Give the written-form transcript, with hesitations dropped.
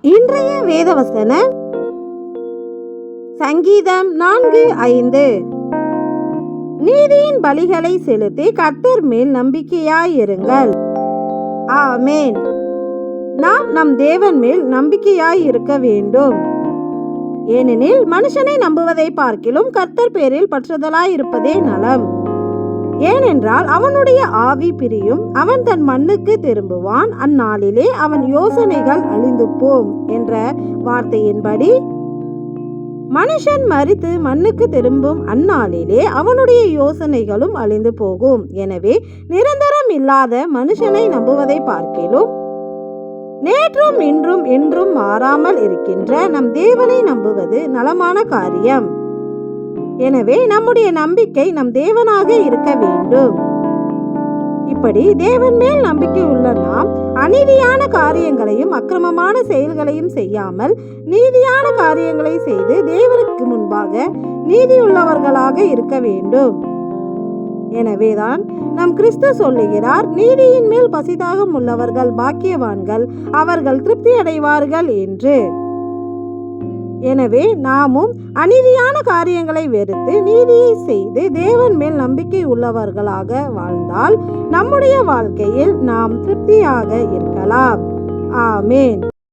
இன்றைய வேதவசனம் சங்கீதம் 4:5. நீதியின் பலிகளை செலுத்தி கர்த்தர் மேல் நம்பிக்கையாயிருங்கள். ஆமென். நாம் நம் தேவன் மேல் நம்பிக்கையாய் இருக்க வேண்டும். ஏனெனில் மனுஷனை நம்புவதை பார்க்கிலும் கர்த்தர் பேரில் பற்றுதலாய் இருப்பதே நலம். ஏனென்றால் அவனுடைய ஆவி பிரியும், அவன் தன் மண்ணுக்கு திரும்புவான், அந்நாளிலே அவன் யோசனைகள் அழிந்து போம் என்ற வார்த்தையின்படி மனுஷன் மரித்து மண்ணுக்கு திரும்பும் அந்நாளிலே அவனுடைய யோசனைகளும் அழிந்து போகும். எனவே நிரந்தரம் இல்லாத மனுஷனை நம்புவதை பார்க்கிலும் நேற்றும் இன்றும் என்றும் மாறாமல் இருக்கின்ற நம் தேவனை நம்புவது நலமான காரியம். எனவே நம்முடைய நம்பிக்கை நம் தேவனாக இருக்க வேண்டும். இப்படி தேவன் மேல் நம்பிக்கை உள்ள நாம் அநீதியான காரியங்களையும் அக்கிரமமான செயல்களையும் செய்யாமல் நீதியான காரியங்களை செய்து தேவனுக்கு முன்பாக நீதியுள்ளவர்களாக இருக்க வேண்டும். எனவேதான் நம் கிறிஸ்து சொல்லுகிறார், நீதியின் மேல் பசிதாகம் உள்ளவர்கள் பாக்கியவான்கள், அவர்கள் திருப்தி அடைவார்கள் என்று. எனவே நாமும் அநீதியான காரியங்களை வெறுத்து நீதியை செய்து தேவன் மேல் நம்பிக்கை உள்ளவர்களாக வாழ்ந்தால் நம்முடைய வாழ்க்கையில் நாம் திருப்தியாக இருக்கலாம். ஆமென்.